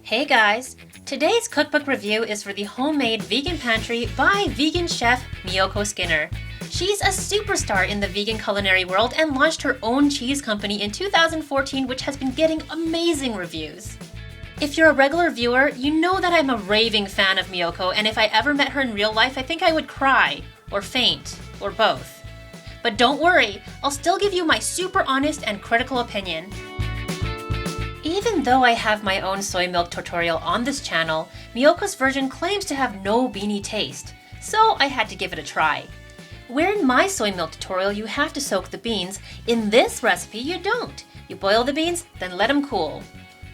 Hey guys! Today's cookbook review is for the homemade vegan pantry by vegan chef Miyoko Schinner. She's a superstar in the vegan culinary world and launched her own cheese company in 2014, which has been getting amazing reviews. If you're a regular viewer, you know that I'm a raving fan of Miyoko, and if I ever met her in real life, I think I would cry, or faint, or both. But don't worry, I'll still give you my super honest and critical opinion. Even though I have my own soy milk tutorial on this channel, Miyoko's version claims to have no beanie taste, so I had to give it a try. Where in my soy milk tutorial you have to soak the beans, in this recipe you don't. You boil the beans, then let them cool.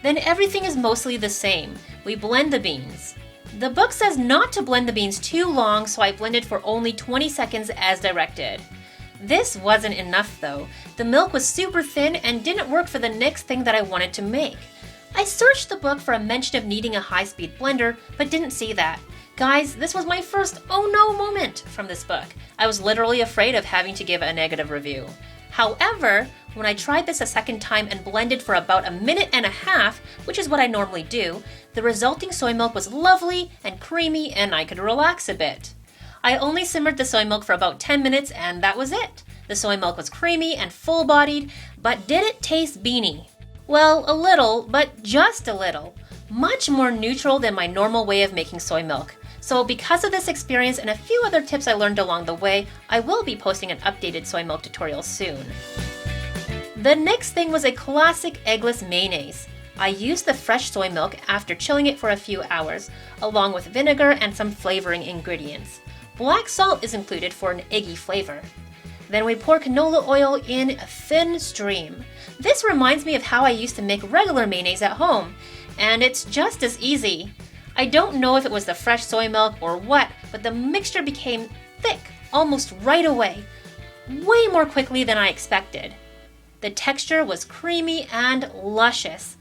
Then everything is mostly the same. We blend the beans. The book says not to blend the beans too long, so I blended for only 20 seconds as directed. This wasn't enough though. The milk was super thin and didn't work for the next thing that I wanted to make. I searched the book for a mention of needing a high-speed blender, but didn't see that. Guys, this was my first oh no moment from this book. I was literally afraid of having to give a negative review. However, when I tried this a second time and blended for about a minute and a half, which is what I normally do, the resulting soy milk was lovely and creamy and I could relax a bit. I only simmered the soy milk for about 10 minutes and that was it. The soy milk was creamy and full-bodied, but did it taste beanie? Well, a little, but just a little. Much more neutral than my normal way of making soy milk. So because of this experience and a few other tips I learned along the way, I will be posting an updated soy milk tutorial soon. The next thing was a classic eggless mayonnaise. I used the fresh soy milk after chilling it for a few hours, along with vinegar and some flavoring ingredients. Black salt is included for an eggy flavor. Then we pour canola oil in a thin stream. This reminds me of how I used to make regular mayonnaise at home, and it's just as easy. I don't know if it was the fresh soy milk or what, but the mixture became thick almost right away, way more quickly than I expected. The texture was creamy and luscious.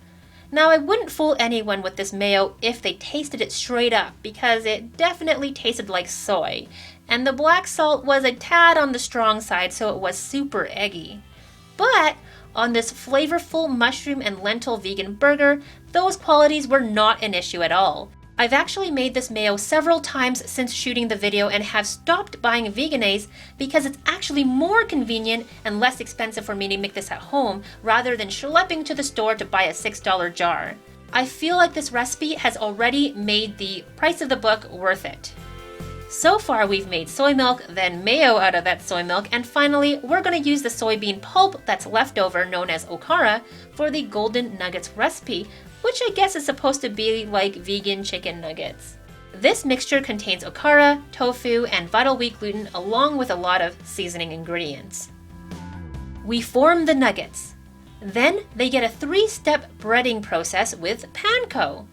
Now, I wouldn't fool anyone with this mayo if they tasted it straight up, because it definitely tasted like soy, and the black salt was a tad on the strong side, so it was super eggy. But on this flavorful mushroom and lentil vegan burger, those qualities were not an issue at all. I've actually made this mayo several times since shooting the video and have stopped buying Vegenaise because it's actually more convenient and less expensive for me to make this at home rather than schlepping to the store to buy a $6 jar. I feel like this recipe has already made the price of the book worth it. So far we've made soy milk, then mayo out of that soy milk, and finally we're going to use the soybean pulp that's left over, known as Okara, for the golden nuggets recipe, which I guess is supposed to be like vegan chicken nuggets. This mixture contains okara, tofu, and vital wheat gluten along with a lot of seasoning ingredients. We form the nuggets. Then they get a 3-step breading process with panko.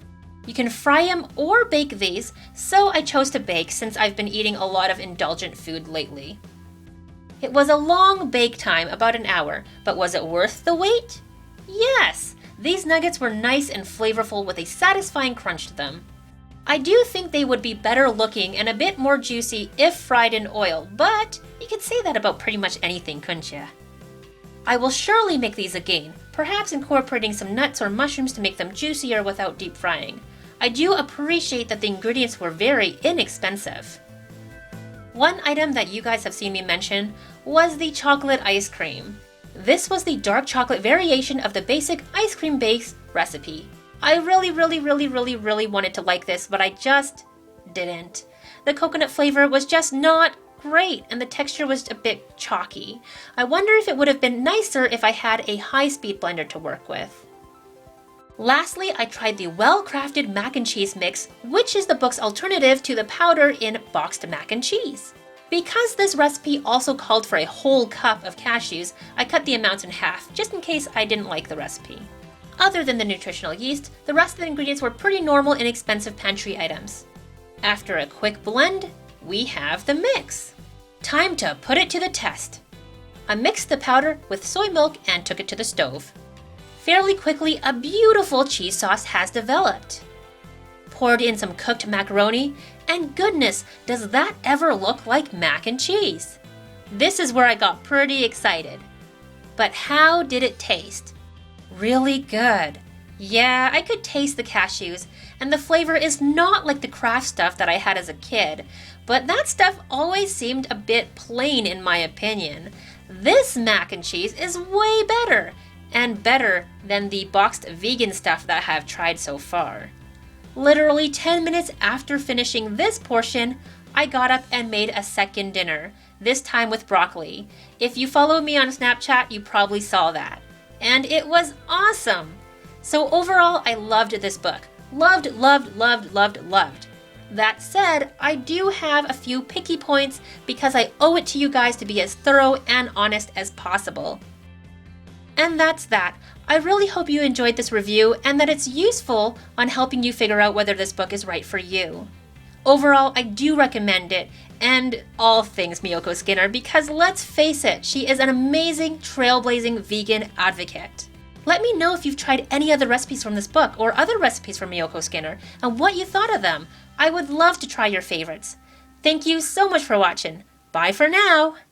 You can fry them or bake these, so I chose to bake since I've been eating a lot of indulgent food lately. It was a long bake time, about an hour, but was it worth the wait? Yes! These nuggets were nice and flavorful with a satisfying crunch to them. I do think they would be better looking and a bit more juicy if fried in oil, but you could say that about pretty much anything, couldn't ya? I will surely make these again, perhaps incorporating some nuts or mushrooms to make them juicier without deep frying. I do appreciate that the ingredients were very inexpensive. One item that you guys have seen me mention was the chocolate ice cream. This was the dark chocolate variation of the basic ice cream base recipe. I really wanted to like this, but I just didn't. The coconut flavor was just not great, and the texture was a bit chalky. I wonder if it would have been nicer if I had a high-speed blender to work with. Lastly, I tried the well-crafted mac and cheese mix, which is the book's alternative to the powder in boxed mac and cheese. Because this recipe also called for a whole cup of cashews, I cut the amounts in half, just in case I didn't like the recipe. Other than the nutritional yeast, the rest of the ingredients were pretty normal, inexpensive pantry items. After a quick blend, we have the mix. Time to put it to the test. I mixed the powder with soy milk and took it to the stove. Fairly quickly, a beautiful cheese sauce has developed. Poured in some cooked macaroni, and goodness, does that ever look like mac and cheese? This is where I got pretty excited. But how did it taste? Really good. Yeah, I could taste the cashews, and the flavor is not like the Kraft stuff that I had as a kid, but that stuff always seemed a bit plain in my opinion. This mac and cheese is way better, and better than the boxed vegan stuff that I have tried so far. Literally 10 minutes after finishing this portion, I got up and made a second dinner, this time with broccoli. If you follow me on Snapchat, you probably saw that. And it was awesome! So overall, I loved this book. Loved, loved, loved, loved, loved. That said, I do have a few picky points because I owe it to you guys to be as thorough and honest as possible. And that's that. I really hope you enjoyed this review and that it's useful on helping you figure out whether this book is right for you. Overall, I do recommend it, and all things Miyoko Schinner, because let's face it, she is an amazing, trailblazing vegan advocate. Let me know if you've tried any other recipes from this book or other recipes from Miyoko Schinner and what you thought of them. I would love to try your favorites. Thank you so much for watching. Bye for now!